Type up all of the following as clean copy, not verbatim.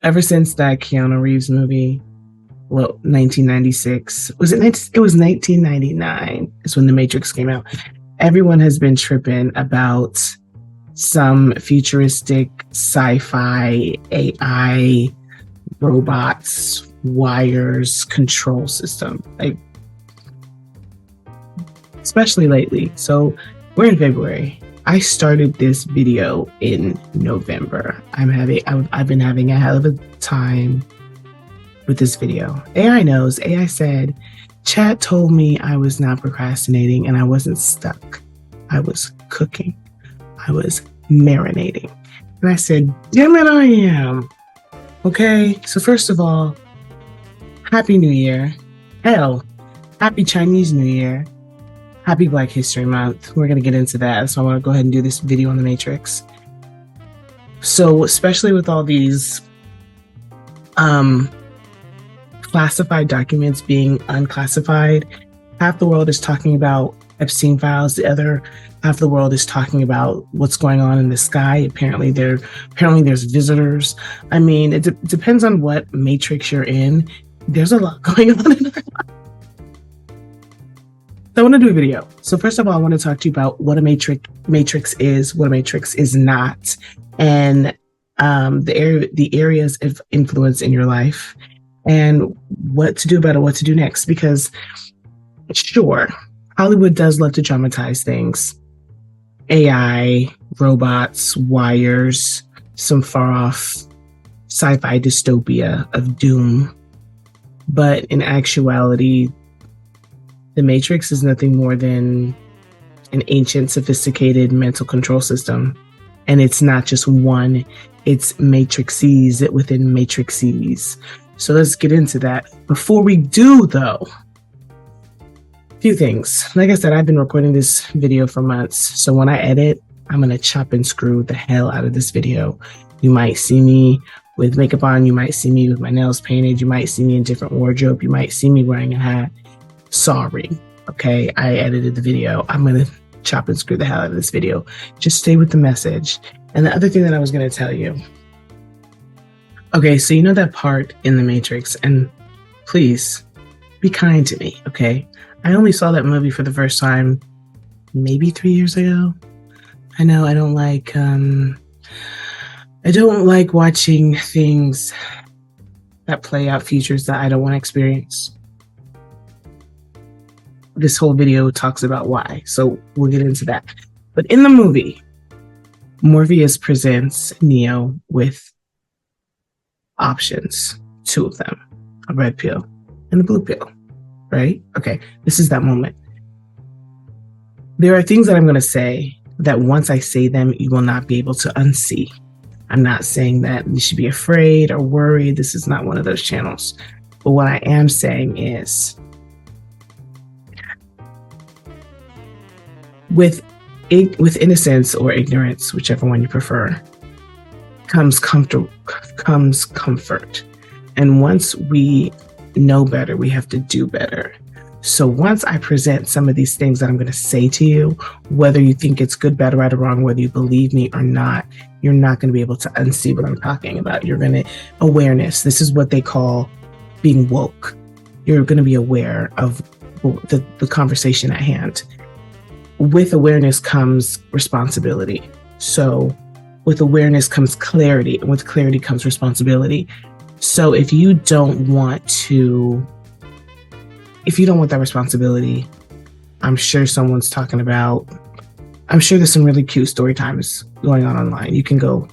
ever since that Keanu Reeves movie, well, 1996, it was 1999 is when The Matrix came out. Everyone has been tripping about some futuristic sci-fi AI robots, wires, control system, like especially lately. So we're in February. I started this video in November. I've been having a hell of a time with this video. AI knows. AI said, chat told me I was not procrastinating and I wasn't stuck. I was cooking. I was marinating. And I said, damn it, I am. Okay, so first of all, Happy New Year. Hell, Happy Chinese New Year. Happy Black History Month. We're going to get into that. So I want to go ahead and do this video on the Matrix. So especially with all these classified documents being unclassified, half the world is talking about Epstein files. The other half of the world is talking about what's going on in the sky. Apparently there's visitors. I mean, it depends on what matrix you're in. There's a lot going on in our life. So I want to do a video. So first of all, I want to talk to you about what a matrix is, what a matrix is not, and the areas of influence in your life, and what to do about it, what to do next. Because sure, Hollywood does love to dramatize things. AI, robots, wires, some far off sci-fi dystopia of doom. But in actuality, the Matrix is nothing more than an ancient, sophisticated mental control system. And it's not just one, it's matrices within matrices. So let's get into that. Before we do, though, a few things. Like I said, I've been recording this video for months. So when I edit, I'm going to chop and screw the hell out of this video. You might see me with makeup on. You might see me with my nails painted. You might see me in different wardrobe. You might see me wearing a hat. Sorry. Okay, I edited the video. I'm going to chop and screw the hell out of this video. Just stay with the message. And the other thing that I was going to tell you. Okay, so you know that part in the Matrix, and please be kind to me, okay? I only saw that movie for the first time maybe 3 years ago. I know I don't like watching things that play out futures that I don't want to experience. This whole video talks about why, so we'll get into that. But in the movie, Morpheus presents Neo with options, two of them, a red pill and a blue pill, right? Okay, this is that moment. There are things that I'm going to say that once I say them, you will not be able to unsee. I'm not saying that you should be afraid or worried. This is not one of those channels. But what I am saying is, with innocence or ignorance, whichever one you prefer, comes comfort. And once we know better, we have to do better. So once I present some of these things that I'm going to say to you, whether you think it's good, bad, right, or wrong, whether you believe me or not, you're not going to be able to unsee what I'm talking about. You're going to awareness. This is what they call being woke. You're going to be aware of the conversation at hand. With awareness comes responsibility. So with awareness comes clarity, and with clarity comes responsibility. So if you don't want that responsibility, I'm sure someone's talking about, I'm sure there's some really cute story times going on online. You can go.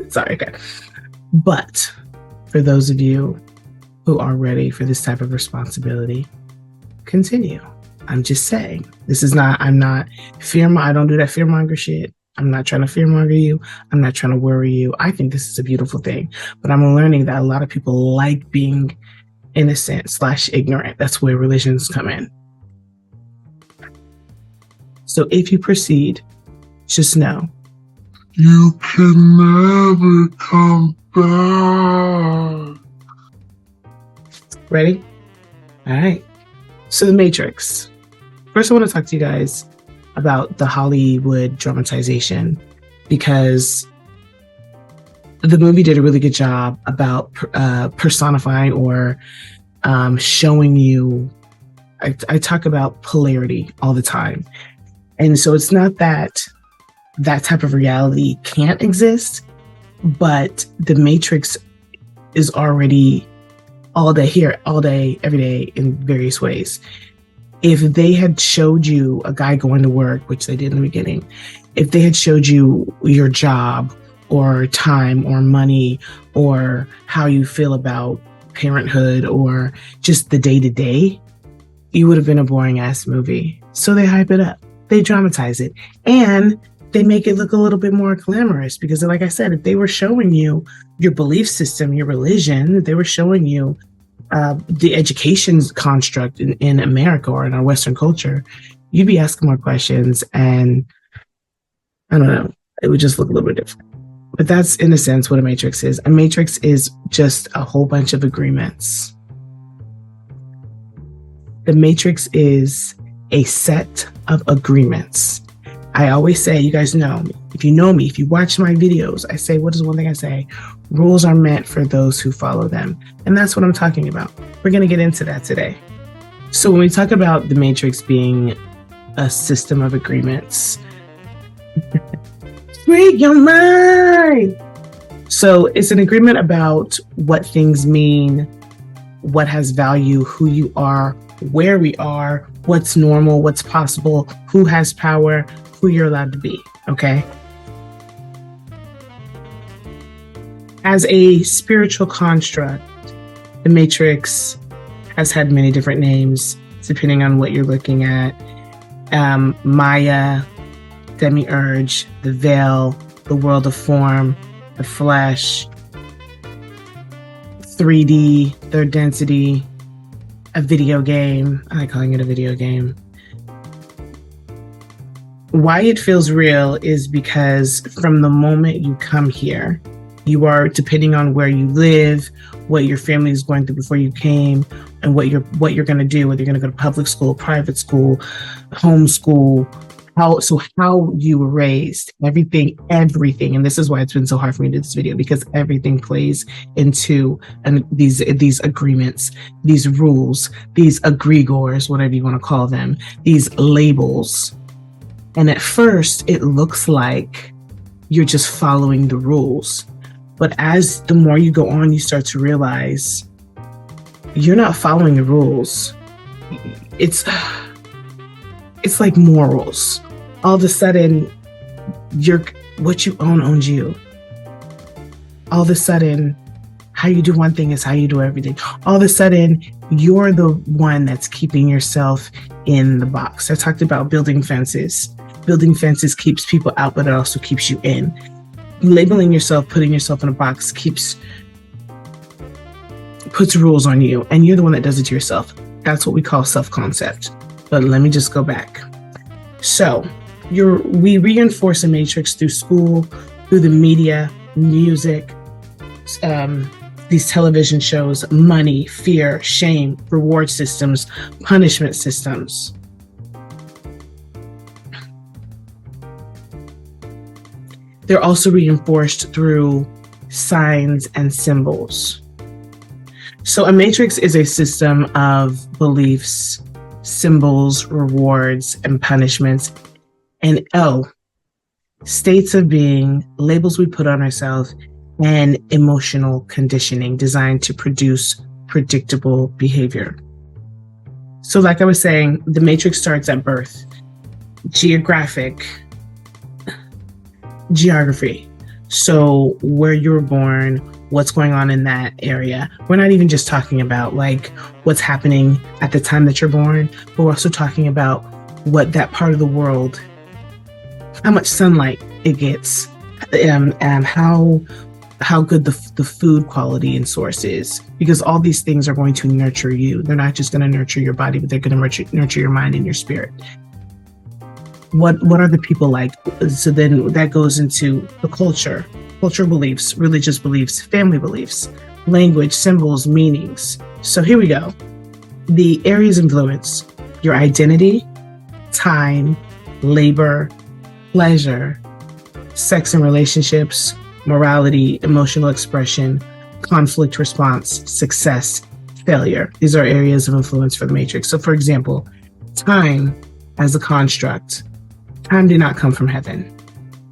Sorry, okay. But for those of you who are ready for this type of responsibility, continue. I'm just saying, I don't do that fearmonger shit. I'm not trying to fearmonger you. I'm not trying to worry you. I think this is a beautiful thing, but I'm learning that a lot of people like being innocent/ignorant. That's where religions come in. So if you proceed, just know you can never come back. Ready? All right. So the Matrix. First, I want to talk to you guys about the Hollywood dramatization because the movie did a really good job about personifying or showing you. I talk about polarity all the time. And so it's not that that type of reality can't exist, but the Matrix is already all day here, all day, every day in various ways. If they had showed you a guy going to work, which they did in the beginning, if they had showed you your job or time or money or how you feel about parenthood or just the day-to-day, you would have been a boring ass movie. So they hype it up. They dramatize it. And they make it look a little bit more glamorous because, like I said, if they were showing you your belief system, your religion, if they were showing you the education construct in America or in our Western culture, you'd be asking more questions, and I don't know, it would just look a little bit different. But that's, in a sense, what a matrix is. A matrix is just a whole bunch of agreements. The matrix is a set of agreements. I always say, you guys know me. If you know me, if you watch my videos, I say, what is one thing I say? Rules are meant for those who follow them. And that's what I'm talking about. We're going to get into that today. So when we talk about the matrix being a system of agreements, free your mind. So it's an agreement about what things mean, what has value, who you are, where we are, what's normal, what's possible, who has power, who you're allowed to be, okay? As a spiritual construct, the Matrix has had many different names depending on what you're looking at. Maya, Demiurge, the Veil, the World of Form, the Flesh, 3D, Third Density, a video game. I like calling it a video game. Why it feels real is because from the moment you come here, you are, depending on where you live, what your family is going through before you came, and what you're going to do, whether you're going to go to public school, private school, homeschool, how you were raised, everything, and this is why it's been so hard for me to do this video, because everything plays into these agreements, these rules, these egregores, whatever you want to call them, these labels. And at first, it looks like you're just following the rules. But as the more you go on, you start to realize you're not following the rules. It's like morals. All of a sudden, what you own owns you. All of a sudden, how you do one thing is how you do everything. All of a sudden, you're the one that's keeping yourself in the box. I talked about building fences. Building fences keeps people out, but it also keeps you in. Labeling yourself, putting yourself in a box puts rules on you, and you're the one that does it to yourself. That's what we call self-concept. But let me just go back. So we reinforce a matrix through school, through the media, music, these television shows, money, fear, shame, reward systems, punishment systems. They're also reinforced through signs and symbols. So a matrix is a system of beliefs, symbols, rewards, and punishments, and states of being, labels we put on ourselves, and emotional conditioning designed to produce predictable behavior. So like I was saying, the matrix starts at birth. Geography. So where you were born, what's going on in that area. We're not even just talking about like what's happening at the time that you're born, but we're also talking about what that part of the world, how much sunlight it gets, and how good the food quality and source is, because all these things are going to nurture you. They're not just going to nurture your body, but they're going to nurture your mind and your spirit. What are the people like? So then that goes into the cultural beliefs, religious beliefs, family beliefs, language, symbols, meanings. So here we go. The areas of influence: your identity, time, labor, pleasure, sex and relationships, morality, emotional expression, conflict response, success, failure. These are areas of influence for the matrix. So for example, time as a construct. Time did not come from heaven.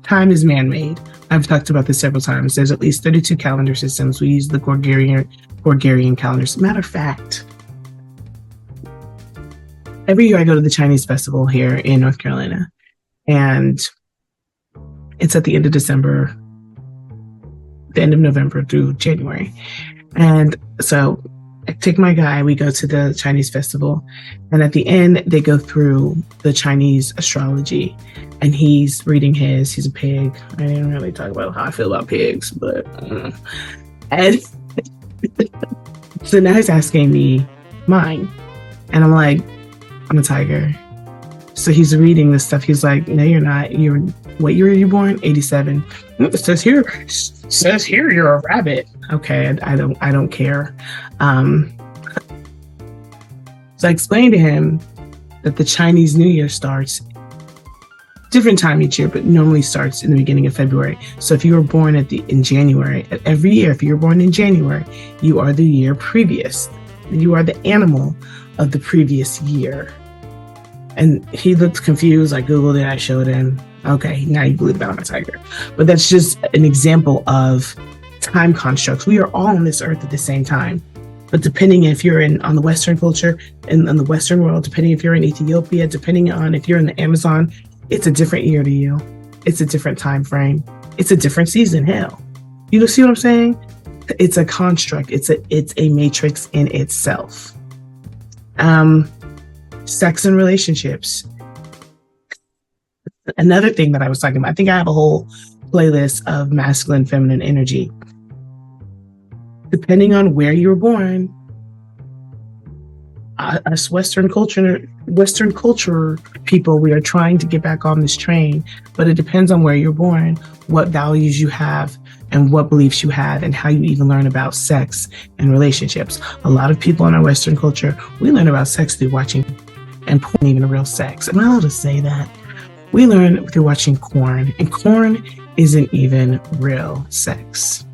Time is man-made. I've talked about this several times. There's at least 32 calendar systems. We use the Gregorian calendars. Matter of fact, every year I go to the Chinese festival here in North Carolina, and it's at the end of December, the end of November through January. And so I take my guy, we go to the Chinese festival, and at the end, they go through the Chinese astrology, and he's reading he's a pig. I didn't really talk about how I feel about pigs, but and so now he's asking me mine, and I'm like, I'm a tiger. So he's reading this stuff. He's like, no, you're not. What year are you born? 87. It says here you're a rabbit. Okay, I don't care. So I explained to him that the Chinese New Year starts different time each year, but normally starts in the beginning of February. So if you were born in January, every year, if you were born in January, you are the year previous. You are the animal of the previous year. And he looked confused. I Googled it. I showed him. Okay, now you believe that I'm a tiger. But that's just an example of time constructs. We are all on this earth at the same time. But depending if you're on the Western culture, in the Western world, depending if you're in Ethiopia, depending on if you're in the Amazon, it's a different year to you. It's a different time frame. It's a different season. Hell, you see what I'm saying? It's a construct. It's a matrix in itself. Sex and relationships. Another thing that I was talking about, I think I have a whole playlist of masculine, feminine energy. Depending on where you were born, us Western culture people, we are trying to get back on this train, but it depends on where you're born, what values you have, and what beliefs you have, and how you even learn about sex and relationships. A lot of people in our Western culture, we learn about sex through watching, and porn even real sex. Am I allowed to say that? We learn through watching porn, and porn isn't even real sex.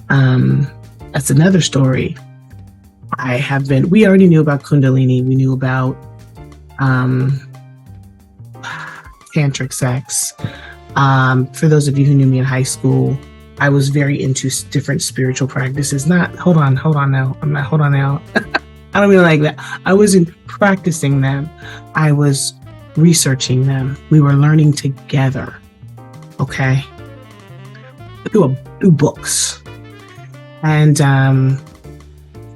That's another story. We already knew about Kundalini. We knew about tantric sex. For those of you who knew me in high school, I was very into different spiritual practices. Hold on now. I don't mean like that. I wasn't practicing them. I was researching them. We were learning together. Okay? Through books. And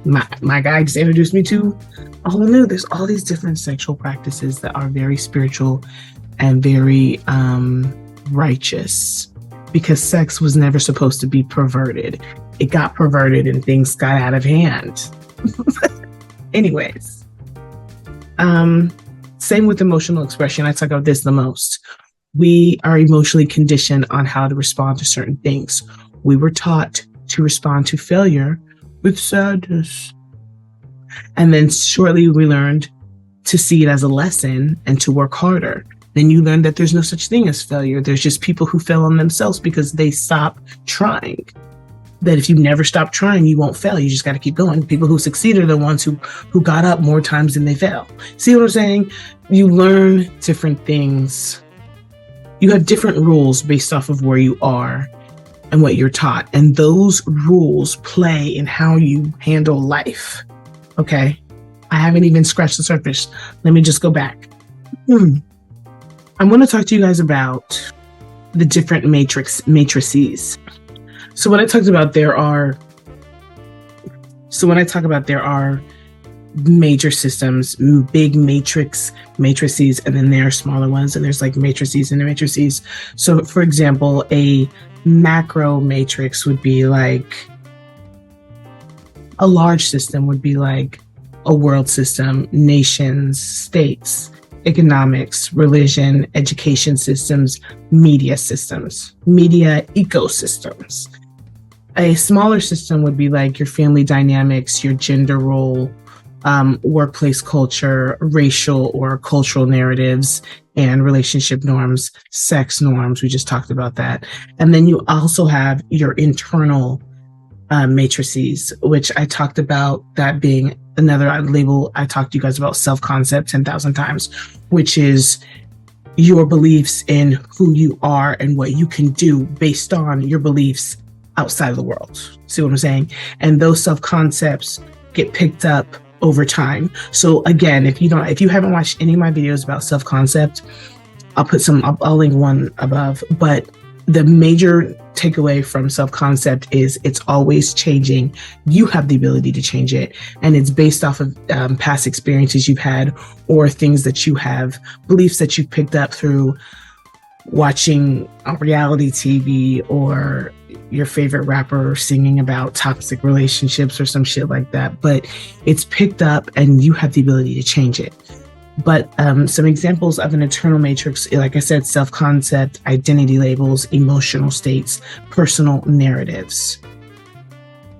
my guy just introduced me to a whole new, there's all these different sexual practices that are very spiritual and very righteous, because sex was never supposed to be perverted. It got perverted and things got out of hand. Anyways, same with emotional expression. I talk about this the most. We are emotionally conditioned on how to respond to certain things. We were taught to respond to failure with sadness. And then shortly we learned to see it as a lesson and to work harder. Then you learn that there's no such thing as failure. There's just people who fail on themselves because they stop trying. That if you never stop trying, you won't fail. You just got to keep going. People who succeed are the ones who got up more times than they fell. See what I'm saying? You learn different things. You have different rules based off of where you are and what you're taught. And those rules play in how you handle life. Okay? I haven't even scratched the surface. Let me just go back. I'm going to talk to you guys about the different matrices. So when I talked about there are major systems, big matrices, and then there are smaller ones, and there's like matrices and matrices. So for example, a macro matrix would be like a large system would be like a world system, nations, states, economics, religion, education systems, media ecosystems. A smaller system would be like your family dynamics, your gender role, workplace culture, racial or cultural narratives, and relationship norms, sex norms. We just talked about that. And then you also have your internal matrices, which I talked about, that being another label I talked to you guys about, self-concept 10,000 times, which is your beliefs in who you are and what you can do based on your beliefs outside of the world. See what I'm saying? And those self-concepts get picked up over time. So again, if you haven't watched any of my videos about self-concept, I'll link one above, but the major takeaway from self-concept is it's always changing. You have the ability to change it. And it's based off of past experiences you've had, or things that you have, beliefs that you've picked up through watching reality TV, or your favorite rapper singing about toxic relationships or some shit like that. But it's picked up and you have the ability to change it. But some examples of an internal matrix, like I said, self-concept, identity labels, emotional states, personal narratives.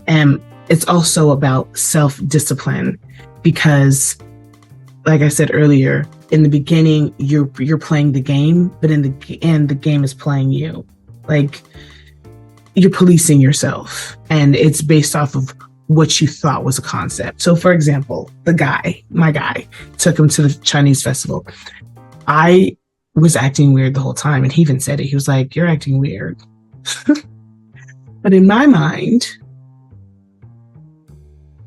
And it's also about self-discipline, because, like I said earlier, in the beginning, you're playing the game, but in the end, the game is playing you. Like, you're policing yourself, and it's based off of what you thought was a concept. So for example, my guy, took him to the Chinese festival. I was acting weird the whole time, and he even said it. He was like, "You're acting weird." But in my mind,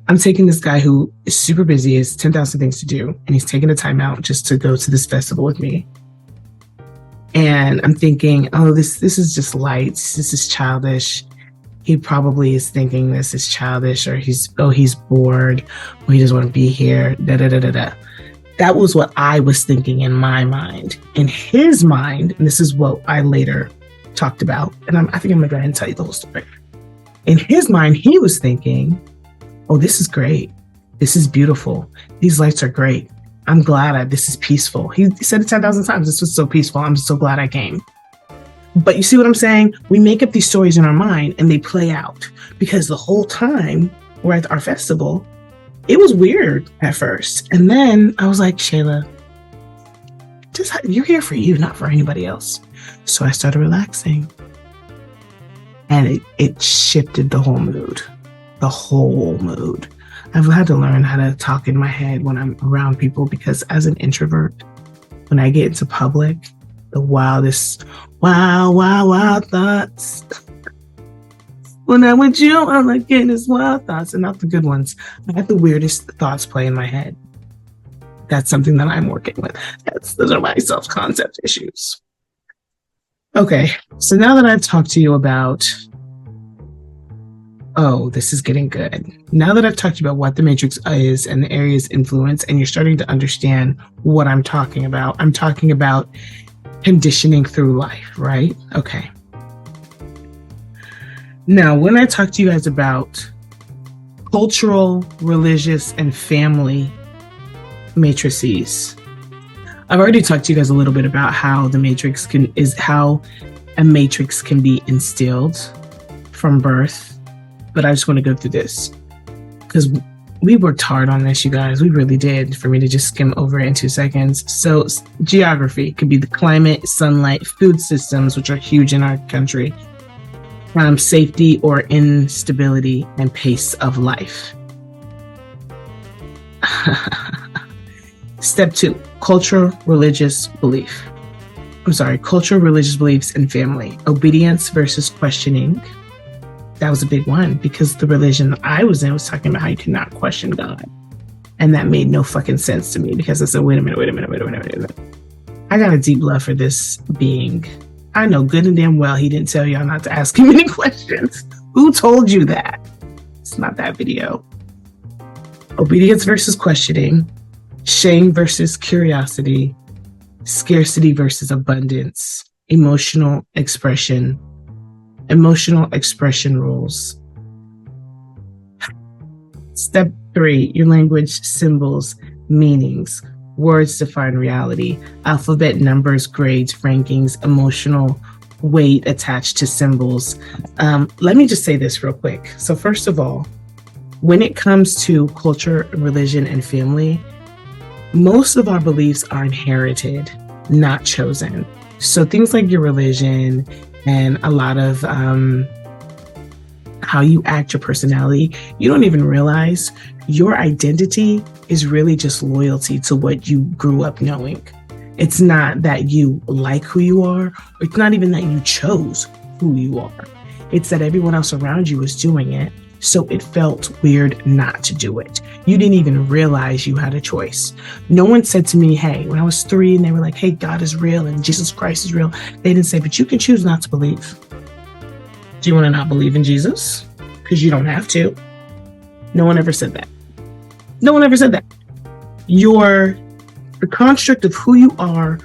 I'm taking this guy who is super busy, has 10,000 things to do, and he's taking a time out just to go to this festival with me. And I'm thinking, oh, this is just lights. This is childish. He probably is thinking this is childish, or he's bored, or he doesn't want to be here. That was what I was thinking in my mind. In his mind, and this is what I later talked about, and I think I'm gonna go ahead and tell you the whole story. In his mind, he was thinking, oh, this is great. This is beautiful. These lights are great. I'm glad this is peaceful. He said it 10,000 times. This was so peaceful. I'm so glad I came. But you see what I'm saying? We make up these stories in our mind and they play out, because the whole time we're at our festival, it was weird at first. And then I was like, Shayla, you're here for you, not for anybody else. So I started relaxing, and it shifted the whole mood. The whole mood. I've had to learn how to talk in my head when I'm around people, because as an introvert, when I get into public, the wildest, wild thoughts. When I'm with you, I'm like getting these wild thoughts, and not the good ones. I have the weirdest thoughts play in my head. That's something that I'm working with. Those are my self-concept issues. Okay, so now that I've talked to you about, oh, this is getting good. Now that I've talked to you about what the matrix is and the area's influence, and you're starting to understand what I'm talking about conditioning through life, right? Okay. Now, when I talk to you guys about cultural, religious, and family matrices, I've already talked to you guys a little bit about how a matrix can be instilled from birth, but I just want to go through this because we worked hard on this, you guys. We really did, for me to just skim over it in 2 seconds. So geography could be the climate, sunlight, food systems, which are huge in our country, safety or instability, and pace of life. Step 2, culture, religious beliefs, and family. Obedience versus questioning. That was a big one, because the religion I was in was talking about how you cannot question God. And that made no fucking sense to me, because I said, wait a minute. I got a deep love for this being. I know good and damn well he didn't tell y'all not to ask him any questions. Who told you that? It's not that video. Obedience versus questioning. Shame versus curiosity. Scarcity versus abundance. Emotional expression rules. Step 3, your language, symbols, meanings. Words define reality. Alphabet, numbers, grades, rankings, emotional weight attached to symbols. Let me just say this real quick. So first of all, when it comes to culture, religion, and family, most of our beliefs are inherited. not chosen. So things like your religion and a lot of how you act, your personality, you don't even realize your identity is really just loyalty to what you grew up knowing. It's not that you like who you are. It's not even that you chose who you are. It's that everyone else around you is doing it. So it felt weird not to do it. You didn't even realize you had a choice. No one said to me, hey, when I was 3 and they were like, hey, God is real and Jesus Christ is real. They didn't say, but you can choose not to believe. Do you want to not believe in Jesus? Because you don't have to. No one ever said that. No one ever said that. The construct of who you are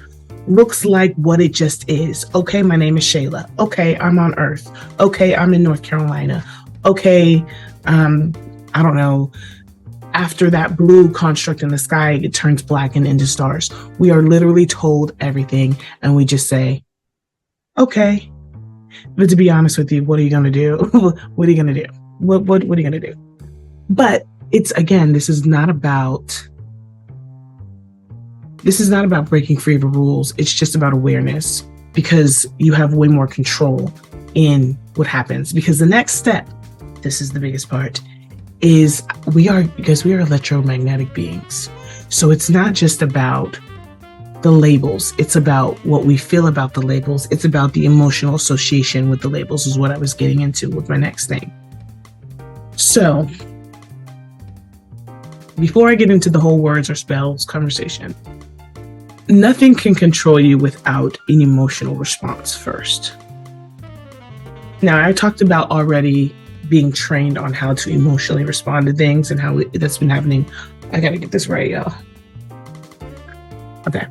looks like what it just is. Okay, my name is Shayla. Okay, I'm on Earth. Okay, I'm in North Carolina. Okay, I don't know. After that blue construct in the sky, it turns black and into stars. We are literally told everything, and we just say, okay. But to be honest with you, what are you going to do? What are you going to do? What are you going to do? But it's, again, this is not about breaking free of the rules. It's just about awareness, because you have way more control in what happens. Because the next step, this is the biggest part, is we are electromagnetic beings. So it's not just about the labels. It's about what we feel about the labels. It's about the emotional association with the labels, is what I was getting into with my next thing. So before I get into the whole words or spells conversation, nothing can control you without an emotional response first. Now, I talked about already being trained on how to emotionally respond to things and how that's been happening. I got to get this right, y'all. Okay.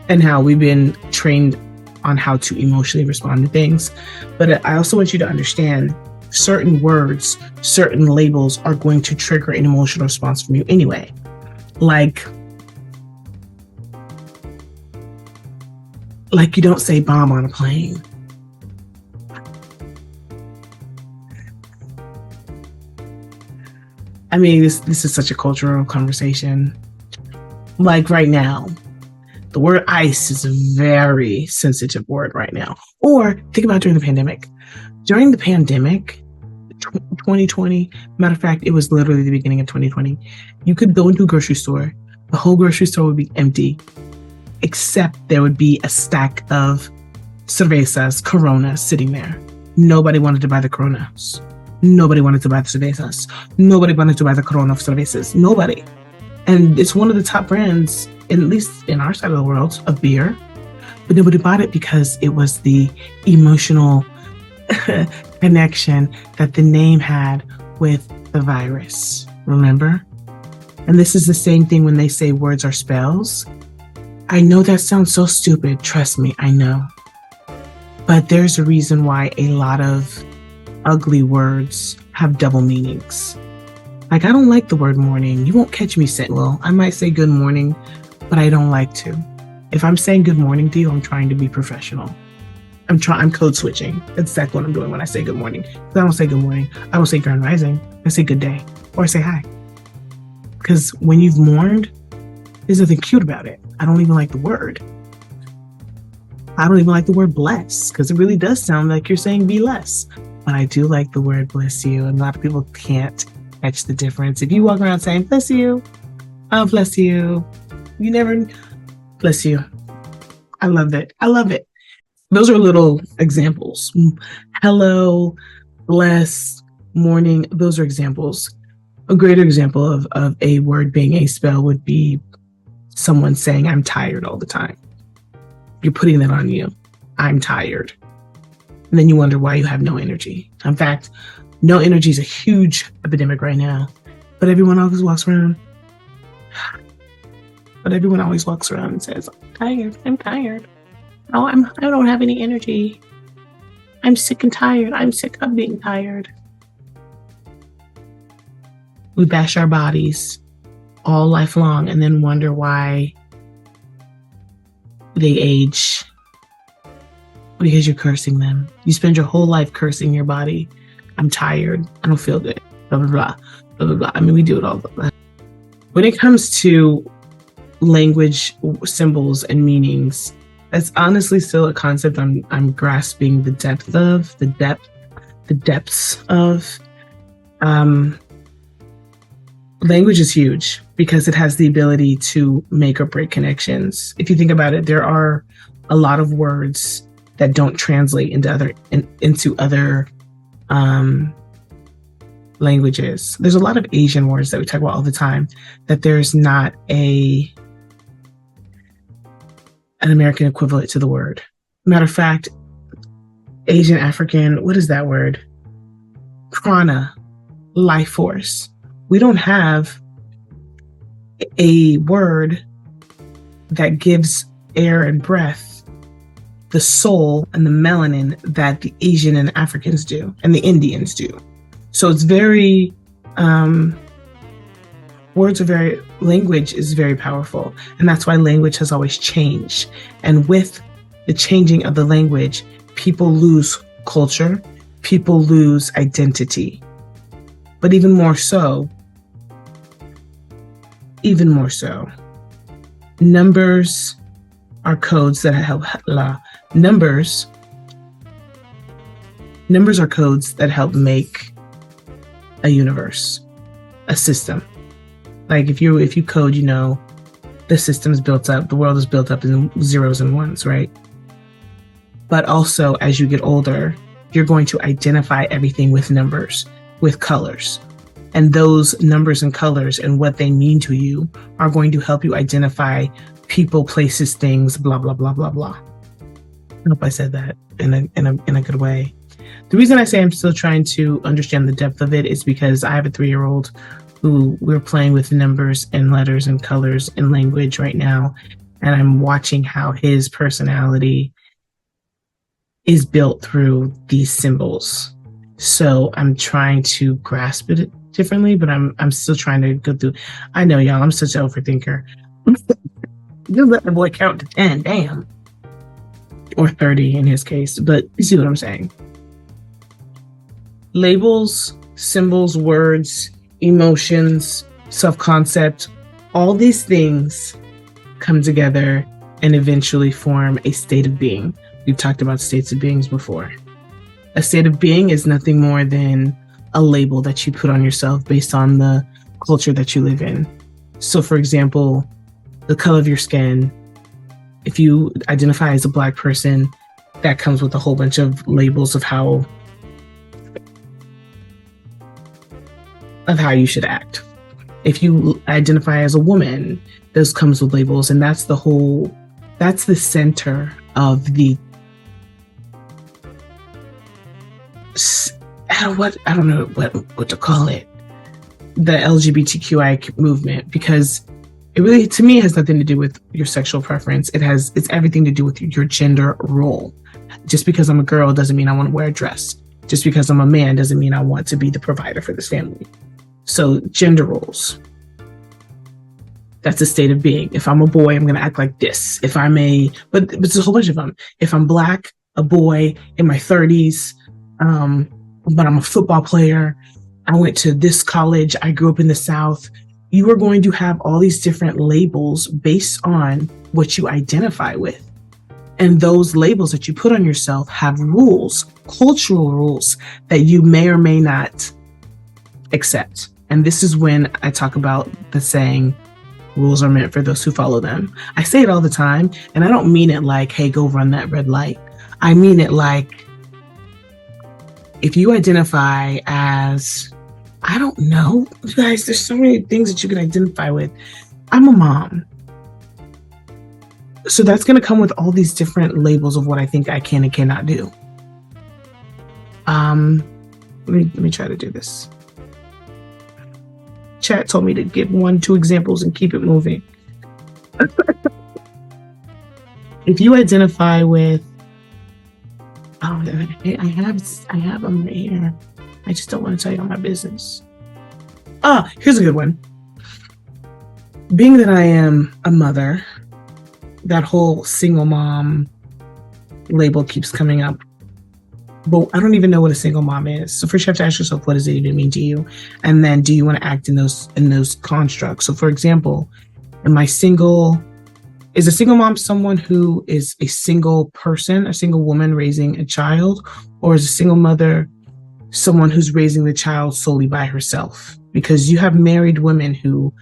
And how we've been trained on how to emotionally respond to things. But I also want you to understand certain words, certain labels are going to trigger an emotional response from you anyway. Like you don't say bomb on a plane. I mean, this is such a cultural conversation. Like right now, the word ice is a very sensitive word right now. Or think about during the pandemic. During the pandemic, 2020, matter of fact, it was literally the beginning of 2020. You could go into a grocery store. The whole grocery store would be empty, except there would be a stack of cervezas, Coronas sitting there. Nobody wanted to buy the Coronas. Nobody wanted to buy the cervezas. Nobody wanted to buy the Corona cervezas. Nobody. And it's one of the top brands, at least in our side of the world, of beer. But nobody bought it because it was the emotional connection that the name had with the virus. Remember? And this is the same thing when they say words are spells. I know that sounds so stupid. Trust me, I know. But there's a reason why a lot of ugly words have double meanings. Like, I don't like the word morning. You won't catch me saying, well, I might say good morning, but I don't like to. If I'm saying good morning to you, I'm trying to be professional. I'm code switching. That's exactly what I'm doing when I say good morning. I don't say good morning. I don't say grand rising. I say good day, or I say hi. Because when you've mourned, there's nothing cute about it. I don't even like the word. I don't even like the word bless, because it really does sound like you're saying be less. But I do like the word bless you, and a lot of people can't catch the difference. If you walk around saying bless you, oh bless you, you never bless you. I love it. I love it. Those are little examples. Hello, bless, morning. Those are examples. A greater example of a word being a spell would be someone saying I'm tired all the time. You're putting that on you. I'm tired. And then you wonder why you have no energy. In fact, no energy is a huge epidemic right now. But everyone always walks around. And says, I'm tired. Oh, I don't have any energy. I'm sick and tired. I'm sick of being tired. We bash our bodies all life long and then wonder why they age. Because you're cursing them. You spend your whole life cursing your body. I'm tired. I don't feel good. Blah, blah, blah. Blah, blah, blah. I mean, we do it all the time. When it comes to language, symbols, and meanings, That's honestly still a concept I'm grasping the depths of. Um, Language is huge because it has the ability to make or break connections. If you think about it, there are a lot of words that don't translate into other languages. There's a lot of Asian words that we talk about all the time that there's not an American equivalent to the word. Matter of fact, Asian African, what is that word? Prana, life force. We don't have a word that gives air and breath the soul and the melanin that the Asian and Africans do and the Indians do. So it's very, language is very powerful. And that's why language has always changed. And with the changing of the language, people lose culture, people lose identity. But even more so, numbers are codes that help. Numbers are codes that help make a universe, a system. Like if you code, the system's built up, the world is built up in zeros and ones, right? But also as you get older, you're going to identify everything with numbers, with colors. And those numbers and colors and what they mean to you are going to help you identify people, places, things, blah, blah, blah, blah, blah. I hope I said that in a good way. The reason I say I'm still trying to understand the depth of it is because I have a 3-year-old who we're playing with numbers and letters and colors and language right now. And I'm watching how his personality is built through these symbols. So I'm trying to grasp it differently, but I'm still trying to go through. I know, y'all, I'm such an overthinker. You let the boy count to 10, damn. Or 30 in his case, but you see what I'm saying. Labels, symbols, words, emotions, self-concept, all these things come together and eventually form a state of being. We've talked about states of beings before. A state of being is nothing more than a label that you put on yourself based on the culture that you live in. So for example, the color of your skin, if you identify as a Black person, that comes with a whole bunch of labels of how you should act. If you identify as a woman, those comes with labels, and that's the center of the I don't know what to call it, the LGBTQI movement, because it really, to me, has nothing to do with your sexual preference. It's everything to do with your gender role. Just because I'm a girl doesn't mean I want to wear a dress. Just because I'm a man doesn't mean I want to be the provider for this family. So gender roles, that's a state of being. If I'm a boy, I'm going to act like this. But it's a whole bunch of them. If I'm Black, a boy in my 30s, but I'm a football player, I went to this college, I grew up in the South, you are going to have all these different labels based on what you identify with. And those labels that you put on yourself have rules, cultural rules that you may or may not accept. And this is when I talk about the saying, rules are meant for those who follow them. I say it all the time, and I don't mean it like, hey, go run that red light. I mean it like, if you identify as, I don't know, you guys, there's so many things that you can identify with. I'm a mom. So that's going to come with all these different labels of what I think I can and cannot do. Let me try to do this. Chat told me to give 1-2 examples and keep it moving. If you identify with, I have them right here. I just don't want to tell you all my business. Here's a good one. Being that I am a mother, that whole single mom label keeps coming up. But I don't even know what a single mom is. So first you have to ask yourself, what does it even mean to you? And then do you want to act in those constructs? So for example, am I single? Is a single mom someone who is a single person, a single woman raising a child, or is a single mother someone who's raising the child solely by herself? Because you have married women who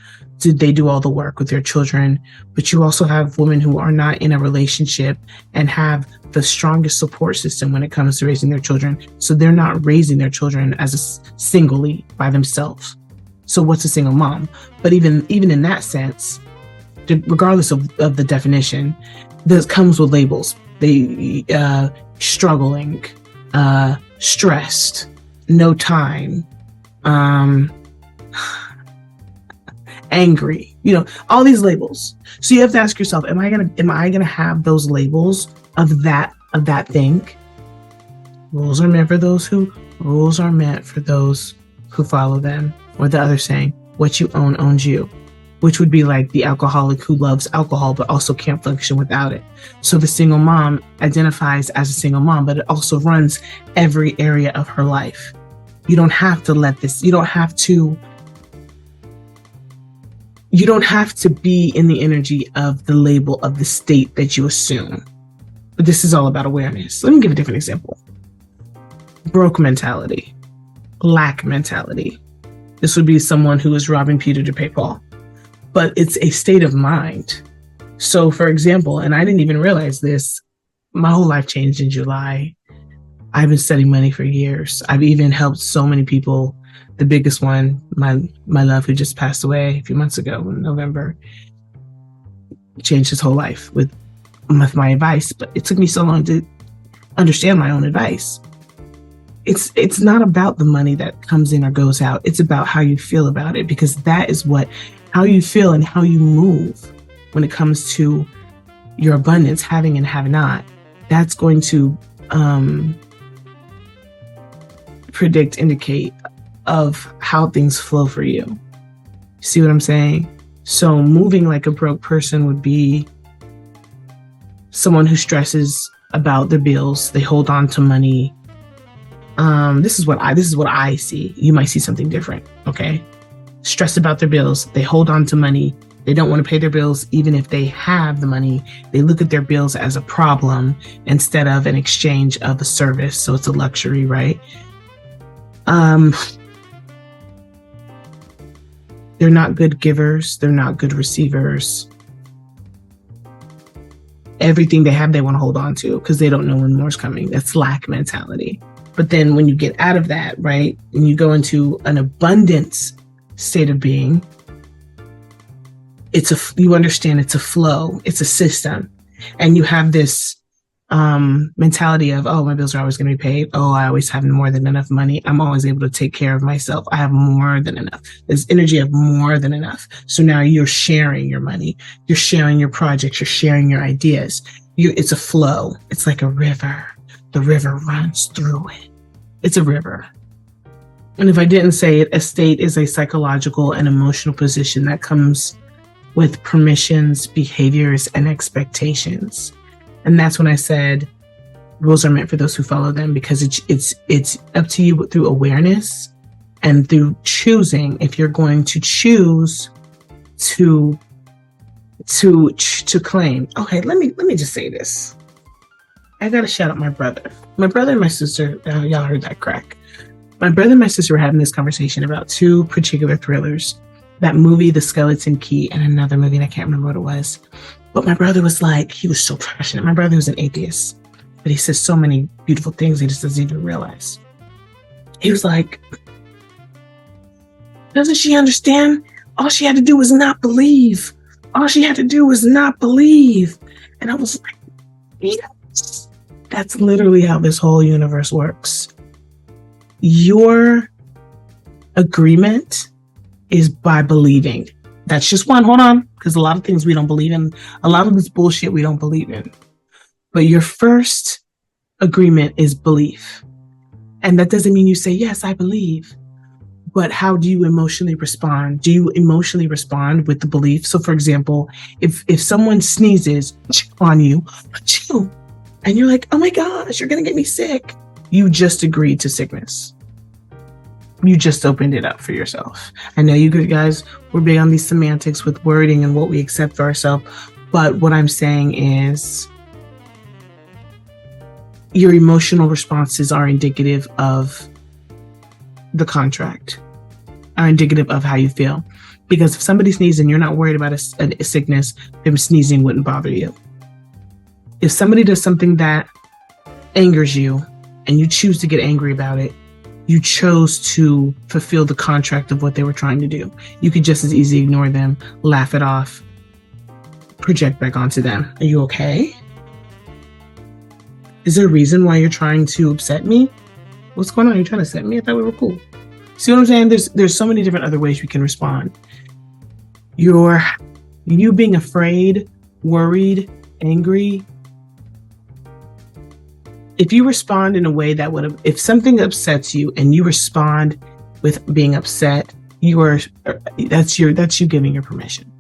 they do all the work with their children, but you also have women who are not in a relationship and have the strongest support system when it comes to raising their children. So they're not raising their children as singly by themselves. So what's a single mom? But even in that sense, regardless of the definition, this comes with labels. They struggling, stressed, no time, angry, all these labels. So you have to ask yourself, am I gonna have those labels of that thing? Rules are meant for those who follow them. Or the other saying, what you own owns you, which would be like the alcoholic who loves alcohol but also can't function without it. So the single mom identifies as a single mom, but it also runs every area of her life. You don't have to be in the energy of the label of the state that you assume. But this is all about awareness. Let me give a different example. Broke mentality, lack mentality. This would be someone who is robbing Peter to pay Paul, but it's a state of mind. So for example, and I didn't even realize this, my whole life changed in July. I've been studying money for years. I've even helped so many people. The biggest one, my love, who just passed away a few months ago in November, changed his whole life with my advice. But it took me so long to understand my own advice. It's not about the money that comes in or goes out. It's about how you feel about it, because that is how you feel and how you move when it comes to your abundance, having and have not. That's going to indicate of how things flow for you. See what I'm saying? So moving like a broke person would be someone who stresses about their bills. They hold on to money. This is what I see. You might see something different. Okay. Stress about their bills. They hold on to money. They don't want to pay their bills, even if they have the money. They look at their bills as a problem instead of an exchange of a service. So it's a luxury, right? They're not good givers. They're not good receivers. Everything they have, they want to hold on to because they don't know when more's coming. That's lack mentality. But then when you get out of that, right, and you go into an abundance state of being, you understand it's a flow, it's a system. And you have this mentality of, oh, my bills are always going to be paid. Oh, I always have more than enough money. I'm always able to take care of myself. I have more than enough. This energy of more than enough. So now you're sharing your money. You're sharing your projects. You're sharing your ideas. It's a flow. It's like a river. The river runs through it. It's a river. And if I didn't say it, a state is a psychological and emotional position that comes with permissions, behaviors, and expectations. And that's when I said rules are meant for those who follow them, because it's up to you through awareness and through choosing. If you're going to choose to claim, okay, let me just say this. I gotta shout out my brother. My brother and my sister, y'all heard that crack. My brother and my sister were having this conversation about two particular thrillers. That movie, The Skeleton Key, and another movie, and I can't remember what it was. But my brother was like, he was so passionate. My brother was an atheist, but he says so many beautiful things he just doesn't even realize. He was like, doesn't she understand? All she had to do was not believe. All she had to do was not believe. And I was like, yes, that's literally how this whole universe works. Your agreement is by believing. That's just one. Hold on. Because a lot of things we don't believe in. A lot of this bullshit we don't believe in. But your first agreement is belief. And that doesn't mean you say, yes, I believe. But how do you emotionally respond? Do you emotionally respond with the belief? So for example, if someone sneezes on you, and you're like, oh my gosh, you're going to get me sick. You just agreed to sickness. You just opened it up for yourself. I know you guys, we're big on these semantics with wording and what we accept for ourselves, But what I'm saying is your emotional responses are indicative of the contract, are indicative of how you feel. Because if somebody sneezes and you're not worried about a sickness, them sneezing wouldn't bother you. If somebody does something that angers you and you choose to get angry about it, you chose to fulfill the contract of what they were trying to do. You could just as easily ignore them, laugh it off, project back onto them. Are you okay? Is there a reason why you're trying to upset me? What's going on? You're trying to upset me? I thought we were cool. See what I'm saying? There's so many different other ways we can respond. You being afraid, worried, angry. If you respond in a way that if something upsets you and you respond with being upset, that's you giving your permission.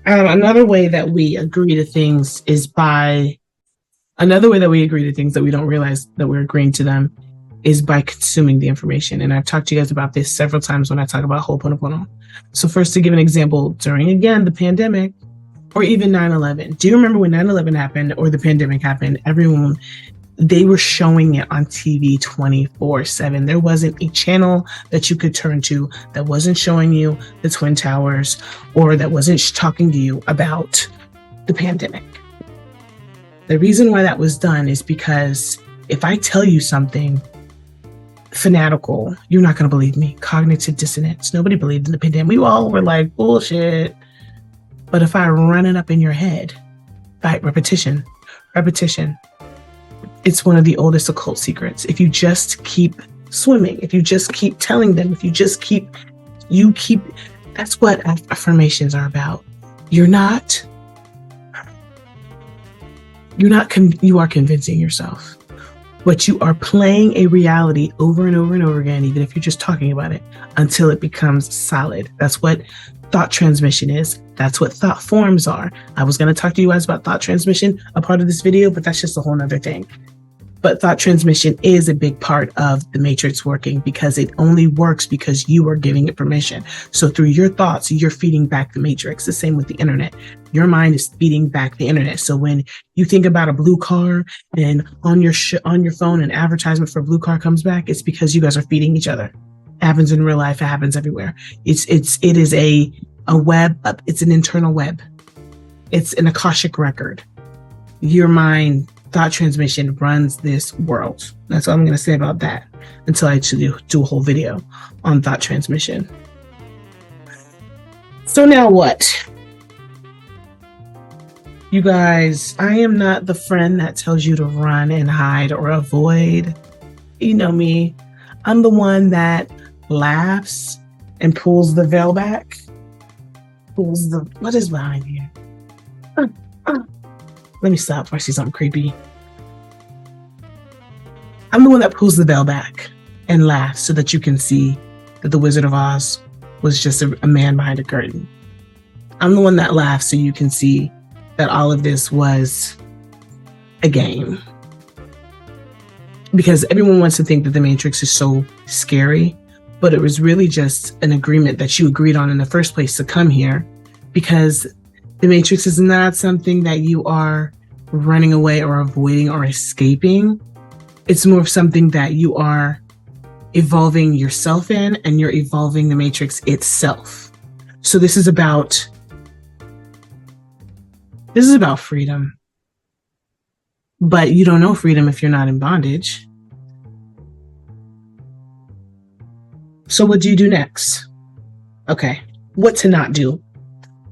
Another way that we agree to things that we don't realize that we're agreeing to them is by consuming the information. And I've talked to you guys about this several times when I talk about Ho'oponopono. So first, to give an example, during, again, the pandemic, or even 9/11. Do you remember when 9/11 happened or the pandemic happened? They were showing it on TV 24/7. There wasn't a channel that you could turn to that wasn't showing you the Twin Towers or that wasn't talking to you about the pandemic. The reason why that was done is because if I tell you something fanatical, you're not going to believe me. Cognitive dissonance. Nobody believed in the pandemic. We all were like, bullshit. But if I run it up in your head, by repetition, it's one of the oldest occult secrets. If you just keep swimming, if you just keep telling them, if you just keep, that's what affirmations are about. You are convincing yourself, but you are playing a reality over and over and over again, even if you're just talking about it, until it becomes solid. That's what thought transmission is. That's what thought forms are. I was going to talk to you guys about thought transmission, a part of this video, but that's just a whole nother thing. But thought transmission is a big part of the matrix working because it only works because you are giving it permission. So through your thoughts, you're feeding back the matrix. The same with the internet. Your mind is feeding back the internet. So when you think about a blue car and on your phone, an advertisement for a blue car comes back, it's because you guys are feeding each other. It happens in real life. It happens everywhere. It is a web. It's an internal web. It's an Akashic record. Your mind, thought transmission runs this world. That's all I'm going to say about that until I actually do a whole video on thought transmission. So now what? You guys, I am not the friend that tells you to run and hide or avoid. You know me. I'm the one that laughs and pulls the veil back. What is behind here? Let me stop before I see something creepy. I'm the one that pulls the veil back and laughs so that you can see that the Wizard of Oz was just a man behind a curtain. I'm the one that laughs so you can see that all of this was a game. Because everyone wants to think that the Matrix is so scary, but it was really just an agreement that you agreed on in the first place to come here, because the Matrix is not something that you are running away or avoiding or escaping. It's more of something that you are evolving yourself in, and you're evolving the Matrix itself. So this is about freedom. But you don't know freedom if you're not in bondage. So what do you do next? Okay, what to not do?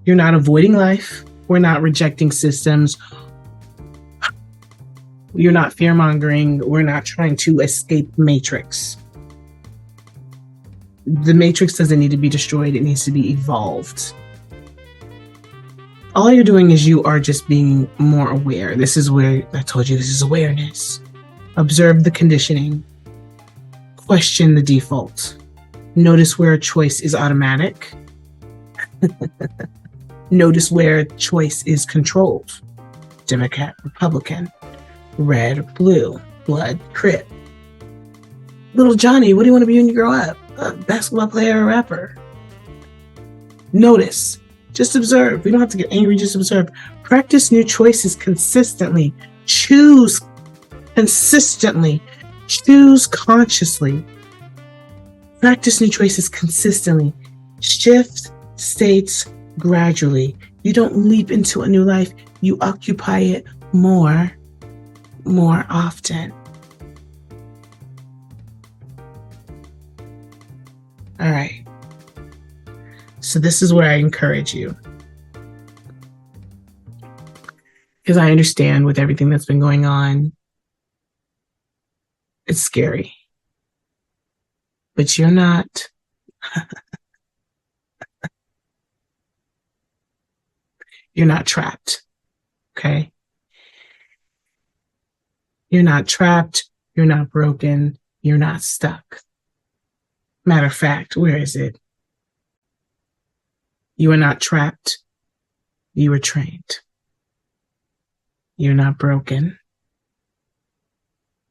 You're not avoiding life. We're not rejecting systems. You're not fear-mongering. We're not trying to escape Matrix. The Matrix doesn't need to be destroyed. It needs to be evolved. All you're doing is you are just being more aware. This is where I told you, this is awareness. Observe the conditioning. Question the default. Notice where a choice is automatic. Notice where choice is controlled. Democrat, Republican, red or blue, blood, crip. Little Johnny, what do you want to be when you grow up? A basketball player or rapper? Notice. Just observe. We don't have to get angry, just observe. Practice new choices consistently. Choose consistently. Choose consciously. Practice new choices consistently. Shift states gradually. You don't leap into a new life. You occupy it more often. All right. So this is where I encourage you. Because I understand with everything that's been going on, it's scary. But you're not. You're not trapped. Okay? You're not trapped. You're not broken. You're not stuck. Matter of fact, where is it? You are not trapped. You were trained. You're not broken.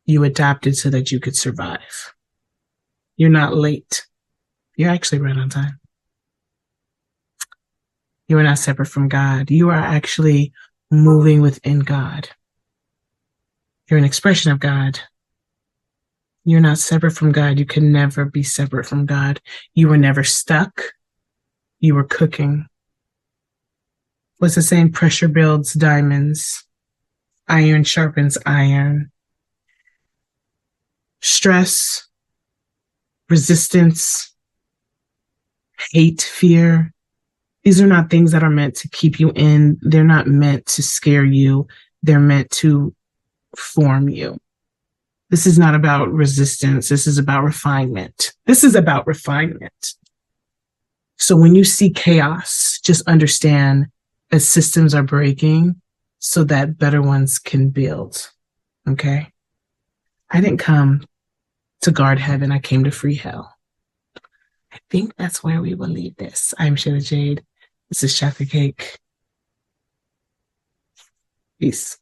You adapted so that you could survive. You're not late. You're actually right on time. You are not separate from God. You are actually moving within God. You're an expression of God. You're not separate from God. You can never be separate from God. You were never stuck. You were cooking. What's the saying? Pressure builds diamonds. Iron sharpens iron. Stress, resistance, hate, fear. These are not things that are meant to keep you in. They're not meant to scare you. They're meant to form you. This is not about resistance. This is about refinement. This is about refinement. So when you see chaos, just understand that systems are breaking so that better ones can build. Okay? I didn't come to guard heaven. I came to free hell. I think that's where we will leave this. I'm Shayla Jade. This is Chocolate Cake. Peace.